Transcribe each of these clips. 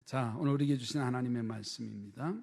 자, 오늘 우리에게 주신 하나님의 말씀입니다.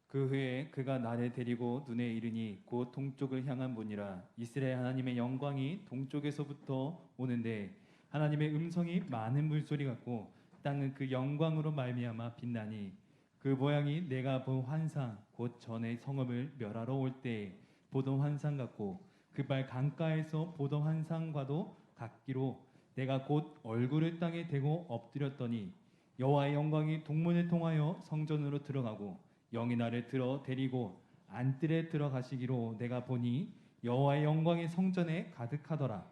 그 후에 그가 나를 데리고 눈에 이르니 곧 동쪽을 향한 문이라. 이스라엘 하나님의 영광이 동쪽에서부터 오는데 하나님의 음성이 많은 물소리 같고 땅은 그 영광으로 말미암아 빛나니 그 모양이 내가 본 환상 곧 전에 성읍을 멸하러 올 때에 보던 환상 같고 그 발 강가에서 보던 환상과도 같기로 내가 곧 얼굴을 땅에 대고 엎드렸더니 여호와의 영광이 동문을 통하여 성전으로 들어가고 영이 나를 들어 데리고 안뜰에 들어가시기로 내가 보니 여호와의 영광이 성전에 가득하더라.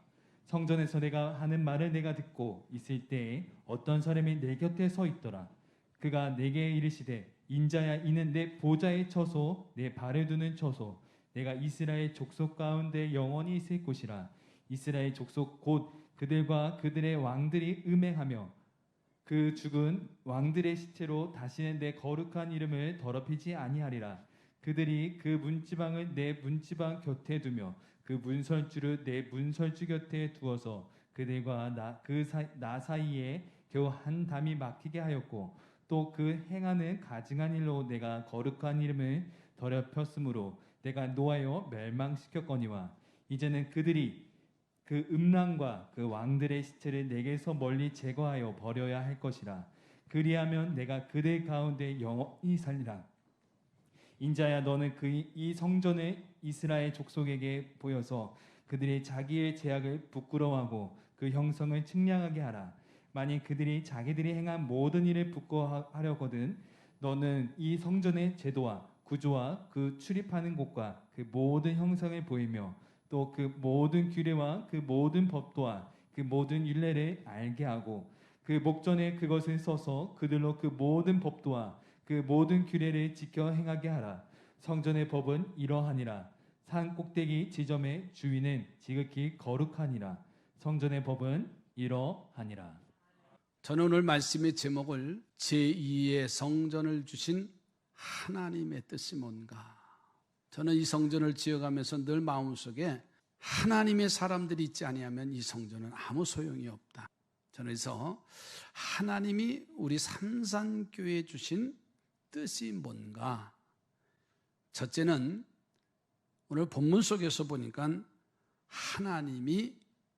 성전에서 내가 하는 말을 내가 듣고 있을 때에 어떤 사람이 내 곁에 서 있더라. 그가 내게 이르시되 인자야 이는 내 보좌의 처소 내 발을 두는 처소 내가 이스라엘 족속 가운데 영원히 있을 곳이라. 이스라엘 족속 곧 그들과 그들의 왕들이 음행하며 그 죽은 왕들의 시체로 다시는 내 거룩한 이름을 더럽히지 아니하리라. 그들이 그 문지방을 내 문지방 곁에 두며 그 문설주를 내 문설주 곁에 두어서 그들과 나 사이에 겨우 한 담이 막히게 하였고 또 그 행하는 가증한 일로 내가 거룩한 이름을 더럽혔으므로 내가 노하여 멸망시켰거니와 이제는 그들이 그 음란과 그 왕들의 시체를 내게서 멀리 제거하여 버려야 할 것이라. 그리하면 내가 그들 가운데 영원히 살리라. 인자야 너는 이 성전을 이스라엘 족속에게 보여서 그들이 자기의 죄악을 부끄러워하고 그 형성을 측량하게 하라. 만일 그들이 자기들이 행한 모든 일을 부끄러워하려거든 너는 이 성전의 제도와 구조와 그 출입하는 곳과 그 모든 형상을 보이며 또 그 모든 규례와 그 모든 법도와 그 모든 율례를 알게 하고 그 목전에 그것을 써서 그들로 그 모든 법도와 그 모든 규례를 지켜 행하게 하라. 성전의 법은 이러하니라. 산 꼭대기 지점의 주인은 지극히 거룩하니라. 성전의 법은 이러하니라. 저는 오늘 말씀의 제목을 제2의 성전을 주신 하나님의 뜻이 뭔가. 저는 이 성전을 지어가면서 늘 마음속에 하나님의 사람들이 있지 아니하면 이 성전은 아무 소용이 없다. 저는 그래서 하나님이 우리 삼산교회에 주신 뜻이 뭔가. 첫째는 오늘 본문 속에서 보니까 하나님이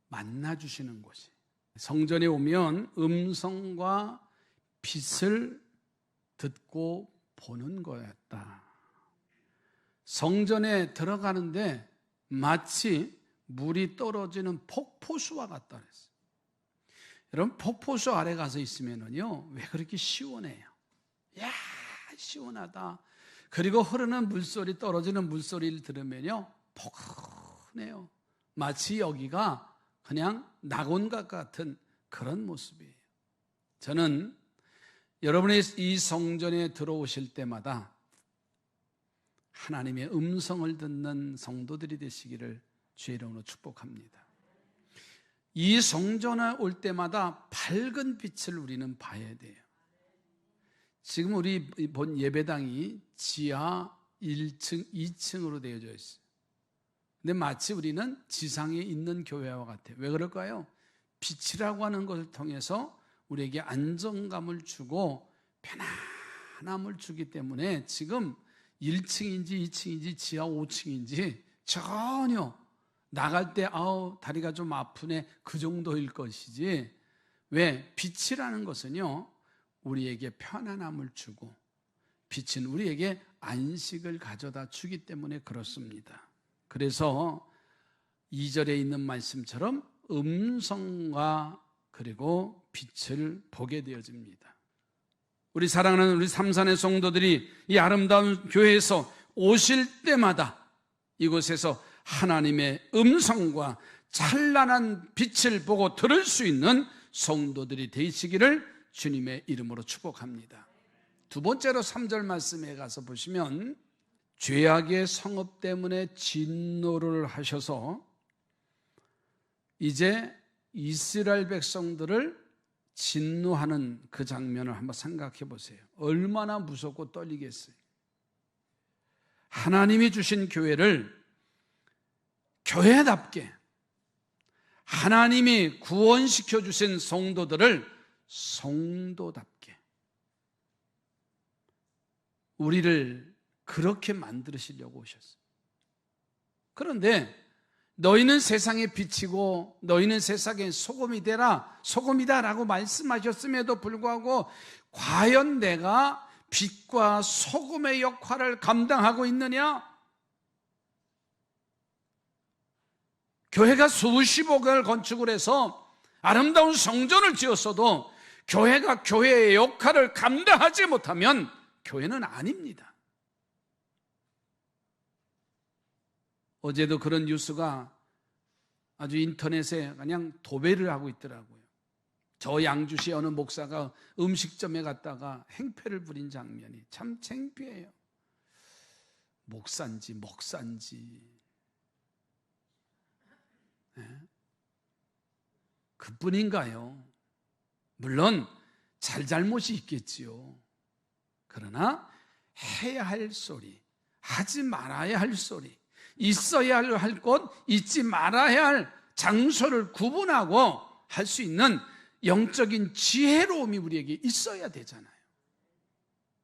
만나주시는 곳이. 성전에 오면 음성과 빛을 듣고 보는 거였다. 성전에 들어가는데 마치 물이 떨어지는 폭포수와 같다 그랬어요. 여러분 폭포수 아래 가서 있으면요 왜 그렇게 시원해요? 야 시원하다. 그리고 흐르는 물소리 떨어지는 물소리를 들으면요 포근해요. 마치 여기가 그냥 낙원과 같은 그런 모습이에요. 저는 여러분이 이 성전에 들어오실 때마다 하나님의 음성을 듣는 성도들이 되시기를 주의 이름으로 축복합니다. 이 성전에 올 때마다 밝은 빛을 우리는 봐야 돼요. 지금 우리 본 예배당이 지하 1층, 2층으로 되어져 있어요. 근데 마치 우리는 지상에 있는 교회와 같아요. 왜 그럴까요? 빛이라고 하는 것을 통해서 우리에게 안정감을 주고 편안함을 주기 때문에 지금 1층인지 2층인지 지하 5층인지 전혀 나갈 때 다리가 좀 아프네 그 정도일 것이지. 왜? 빛이라는 것은요 우리에게 편안함을 주고 빛은 우리에게 안식을 가져다 주기 때문에 그렇습니다. 그래서 2절에 있는 말씀처럼 음성과 그리고 빛을 보게 되어집니다. 우리 사랑하는 우리 삼산의 성도들이 이 아름다운 교회에서 오실 때마다 이곳에서 하나님의 음성과 찬란한 빛을 보고 들을 수 있는 성도들이 되시기를 주님의 이름으로 축복합니다. 두 번째로 3절 말씀에 가서 보시면 죄악의 성읍 때문에 진노를 하셔서 이제 이스라엘 백성들을 진노하는 그 장면을 한번 생각해 보세요. 얼마나 무섭고 떨리겠어요. 하나님이 주신 교회를 교회답게 하나님이 구원시켜 주신 성도들을 성도답게 우리를 그렇게 만드시려고 오셨어요. 그런데 너희는 세상의 빛이고 너희는 세상의 소금이 되라, 소금이다라고 말씀하셨음에도 불구하고 과연 내가 빛과 소금의 역할을 감당하고 있느냐? 교회가 수십억을 건축을 해서 아름다운 성전을 지었어도 교회가 교회의 역할을 감당하지 못하면 교회는 아닙니다. 어제도 그런 뉴스가 아주 인터넷에 그냥 도배를 하고 있더라고요. 저 양주시 어느 목사가 음식점에 갔다가 행패를 부린 장면이 참 창피해요. 목사인지 먹사인지. 네? 그뿐인가요? 물론 잘잘못이 있겠지요. 그러나 해야 할 소리, 하지 말아야 할 소리, 있어야 할 곳, 있지 말아야 할 장소를 구분하고 할 수 있는 영적인 지혜로움이 우리에게 있어야 되잖아요.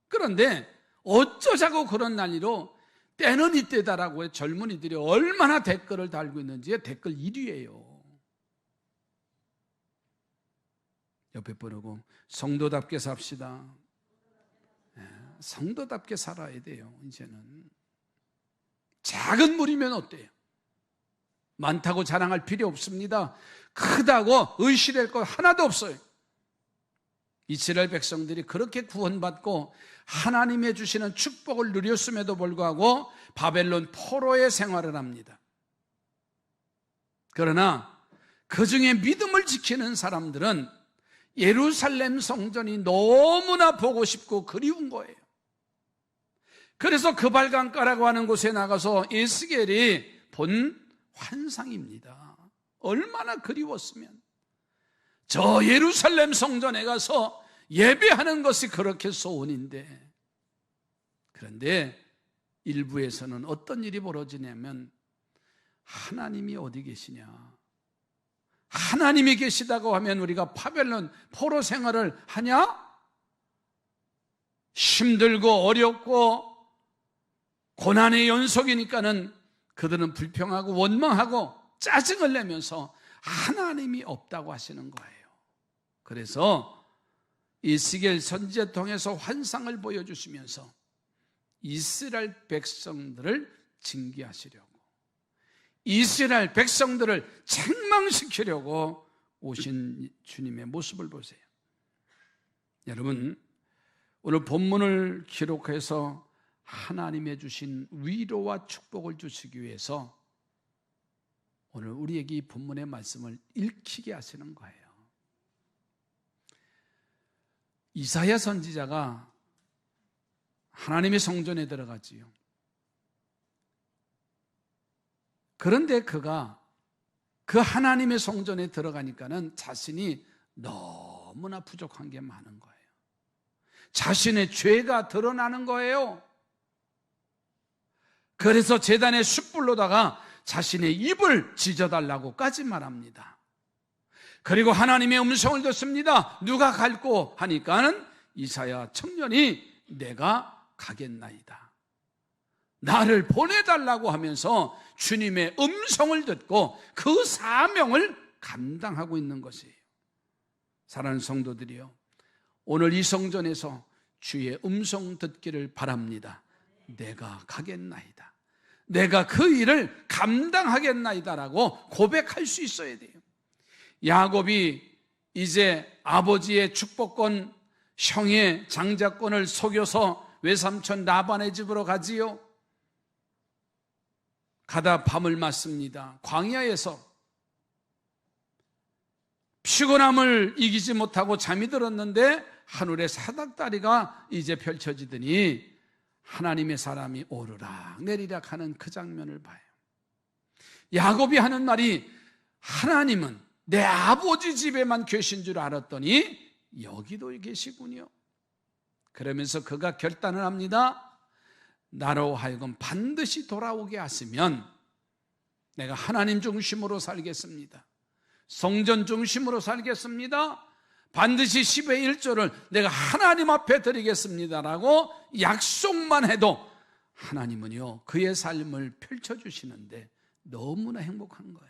그런데 어쩌자고 그런 난리로 때는 이때다라고 젊은이들이 얼마나 댓글을 달고 있는지 댓글 1위예요. 옆에 보고 성도답게 삽시다. 성도답게 살아야 돼요. 이제는 작은 무리면 어때요? 많다고 자랑할 필요 없습니다. 크다고 의심될 것 하나도 없어요. 이스라엘 백성들이 그렇게 구원받고 하나님의 주시는 축복을 누렸음에도 불구하고 바벨론 포로의 생활을 합니다. 그러나 그 중에 믿음을 지키는 사람들은 예루살렘 성전이 너무나 보고 싶고 그리운 거예요. 그래서 그발강가라고 하는 곳에 나가서 에스겔이 본 환상입니다. 얼마나 그리웠으면 저 예루살렘 성전에 가서 예배하는 것이 그렇게 소원인데, 그런데 일부에서는 어떤 일이 벌어지냐면 하나님이 어디 계시냐, 하나님이 계시다고 하면 우리가 바벨론 포로 생활을 하냐? 힘들고 어렵고 고난의 연속이니까는 그들은 불평하고 원망하고 짜증을 내면서 하나님이 없다고 하시는 거예요. 그래서 에스겔 선지자 통해서 환상을 보여주시면서 이스라엘 백성들을 징계하시려고, 이스라엘 백성들을 책망시키려고 오신 주님의 모습을 보세요. 여러분, 오늘 본문을 기록해서 하나님의 주신 위로와 축복을 주시기 위해서 오늘 우리에게 이 본문의 말씀을 읽히게 하시는 거예요. 이사야 선지자가 하나님의 성전에 들어가지요. 그런데 그가 그 하나님의 성전에 들어가니까는 자신이 너무나 부족한 게 많은 거예요. 자신의 죄가 드러나는 거예요. 그래서 제단의 숯불로다가 자신의 입을 찢어달라고까지 말합니다. 그리고 하나님의 음성을 듣습니다. 누가 갈꼬 하니까는 이사야 청년이 내가 가겠나이다, 나를 보내달라고 하면서 주님의 음성을 듣고 그 사명을 감당하고 있는 것이에요. 사랑하는 성도들이요, 오늘 이 성전에서 주의 음성 듣기를 바랍니다. 내가 가겠나이다, 내가 그 일을 감당하겠나이다라고 고백할 수 있어야 돼요. 야곱이 이제 아버지의 축복권, 형의 장자권을 속여서 외삼촌 라반의 집으로 가지요. 가다 밤을 맞습니다. 광야에서 피곤함을 이기지 못하고 잠이 들었는데 하늘에 사닥다리가 이제 펼쳐지더니 하나님의 사람이 오르락 내리락 하는 그 장면을 봐요. 야곱이 하는 말이 하나님은 내 아버지 집에만 계신 줄 알았더니 여기도 계시군요. 그러면서 그가 결단을 합니다. 나로 하여금 반드시 돌아오게 하시면 내가 하나님 중심으로 살겠습니다. 성전 중심으로 살겠습니다. 반드시 10의 1조를 내가 하나님 앞에 드리겠습니다라고 약속만 해도 하나님은요 그의 삶을 펼쳐주시는데 너무나 행복한 거예요.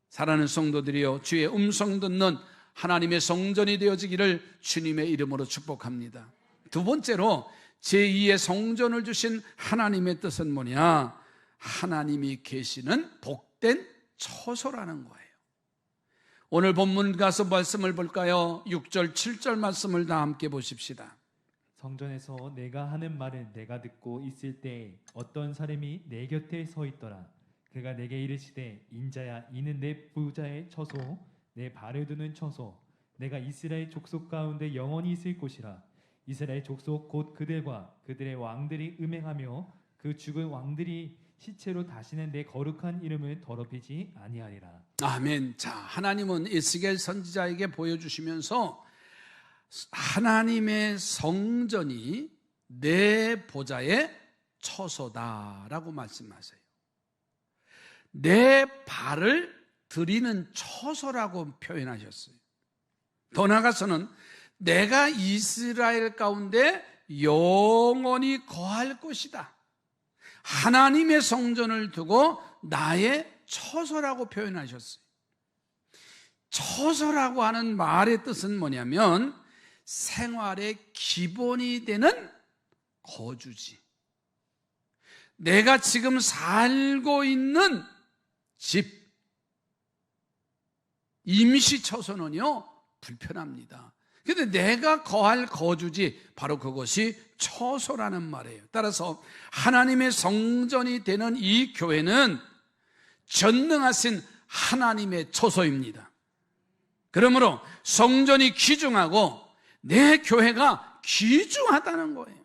사랑하는 성도들이여, 주의 음성 듣는 하나님의 성전이 되어지기를 주님의 이름으로 축복합니다. 두 번째로 제2의 성전을 주신 하나님의 뜻은 뭐냐? 하나님이 계시는 복된 처소라는 거예요. 오늘 본문 가서 말씀을 볼까요? 6절 7절 말씀을 다 함께 보십시다. 성전에서 내가 하는 말을 내가 듣고 있을 때 어떤 사람이 내 곁에 서 있더라. 그가 내게 이르시되 인자야, 이는 내 보좌의 처소, 내 발을 두는 처소, 내가 이스라엘 족속 가운데 영원히 있을 곳이라. 이스라엘 족속 곧 그들과 그들의 왕들이 음행하며 그 죽은 왕들이 시체로 다시는 내 거룩한 이름을 더럽히지 아니하리라. 아멘. 자, 하나님은 에스겔 선지자에게 보여주시면서 하나님의 성전이 내 보좌의 처소다라고 말씀하세요. 내 발을 들이는 처소라고 표현하셨어요. 더 나아가서는 내가 이스라엘 가운데 영원히 거할 것이다. 하나님의 성전을 두고 나의 처소라고 표현하셨어요. 처소라고 하는 말의 뜻은 뭐냐면 생활의 기본이 되는 거주지. 내가 지금 살고 있는 집, 임시 처소는요 불편합니다. 그런데 내가 거할 거주지, 바로 그것이 처소라는 말이에요. 따라서 하나님의 성전이 되는 이 교회는 전능하신 하나님의 처소입니다. 그러므로 성전이 귀중하고 내 교회가 귀중하다는 거예요.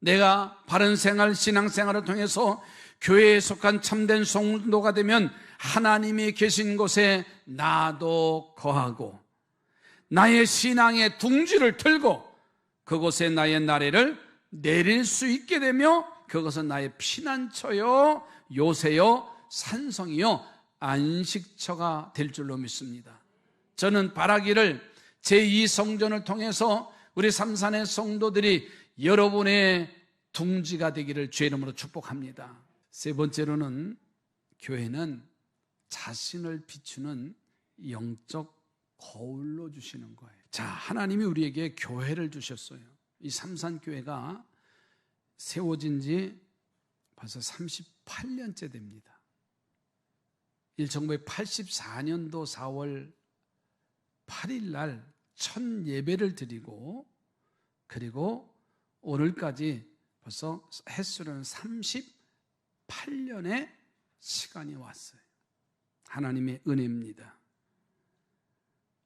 내가 바른 생활, 신앙생활을 통해서 교회에 속한 참된 성도가 되면 하나님이 계신 곳에 나도 거하고 나의 신앙의 둥지를 틀고 그곳에 나의 나래를 내릴 수 있게 되며 그것은 나의 피난처요, 요새요, 산성이요, 안식처가 될 줄로 믿습니다. 저는 바라기를 제2성전을 통해서 우리 삼산의 성도들이 여러분의 둥지가 되기를 주의 이름으로 축복합니다. 세 번째로는 교회는 자신을 비추는 영적 거울로 주시는 거예요. 자, 하나님이 우리에게 교회를 주셨어요. 이 삼산교회가 세워진 지 벌써 38년째 됩니다. 1984년도 4월 8일 날 첫 예배를 드리고 그리고 오늘까지 벌써 횟수로는 38년의 시간이 왔어요. 하나님의 은혜입니다.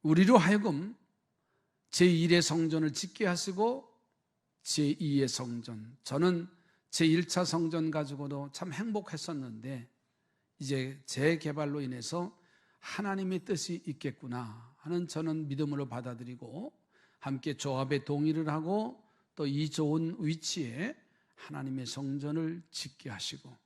우리로 하여금 제1의 성전을 짓게 하시고 제2의 성전, 저는 제1차 성전 가지고도 참 행복했었는데 이제 재개발로 인해서 하나님의 뜻이 있겠구나 하는 저는 믿음으로 받아들이고 함께 조합에 동의를 하고 또 이 좋은 위치에 하나님의 성전을 짓게 하시고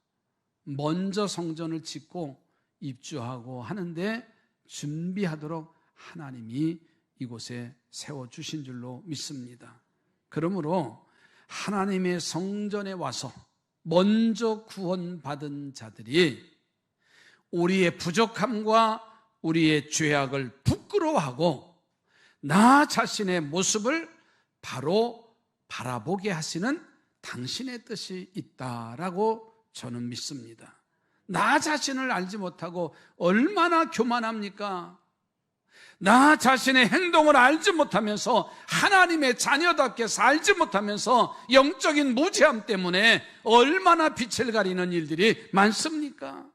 먼저 성전을 짓고 입주하고 하는데 준비하도록 하나님이 이곳에 세워주신 줄로 믿습니다. 그러므로 하나님의 성전에 와서 먼저 구원받은 자들이 우리의 부족함과 우리의 죄악을 부끄러워하고 나 자신의 모습을 바로 바라보게 하시는 당신의 뜻이 있다라고 저는 믿습니다. 나 자신을 알지 못하고 얼마나 교만합니까? 나 자신의 행동을 알지 못하면서 하나님의 자녀답게 살지 못하면서 영적인 무지함 때문에 얼마나 빛을 가리는 일들이 많습니까?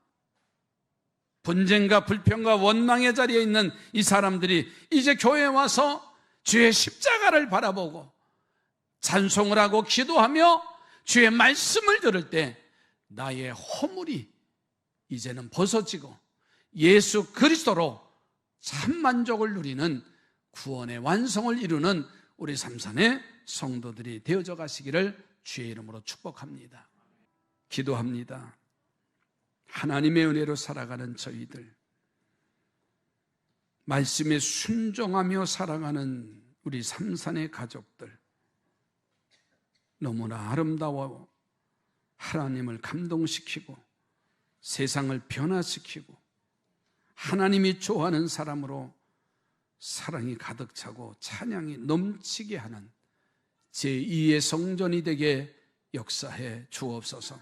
분쟁과 불평과 원망의 자리에 있는 이 사람들이 이제 교회에 와서 주의 십자가를 바라보고 찬송을 하고 기도하며 주의 말씀을 들을 때 나의 허물이 이제는 벗어지고 예수 그리스도로 참 만족을 누리는 구원의 완성을 이루는 우리 삼산의 성도들이 되어져 가시기를 주의 이름으로 축복합니다. 기도합니다. 하나님의 은혜로 살아가는 저희들, 말씀에 순종하며 살아가는 우리 삼산의 가족들, 너무나 아름다워 하나님을 감동시키고 세상을 변화시키고 하나님이 좋아하는 사람으로 사랑이 가득 차고 찬양이 넘치게 하는 제2의 성전이 되게 역사해 주옵소서.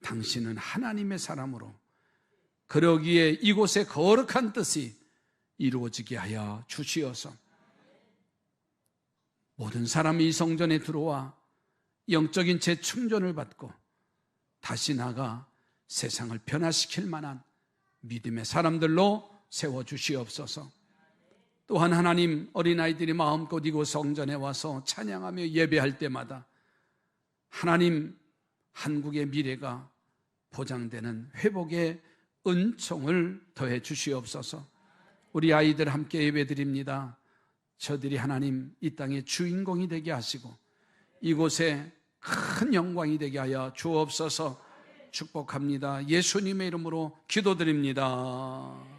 당신은 하나님의 사람으로 그러기에 이곳에 거룩한 뜻이 이루어지게 하여 주시어서 모든 사람이 이 성전에 들어와 영적인 재충전을 받고 다시 나가 세상을 변화시킬 만한 믿음의 사람들로 세워주시옵소서. 또한 하나님, 어린아이들이 마음껏 이곳 성전에 와서 찬양하며 예배할 때마다 하나님, 한국의 미래가 보장되는 회복의 은총을 더해 주시옵소서. 우리 아이들 함께 예배드립니다. 저들이 하나님 이 땅의 주인공이 되게 하시고 이곳에 큰 영광이 되게 하여 주옵소서. 축복합니다. 예수님의 이름으로 기도드립니다.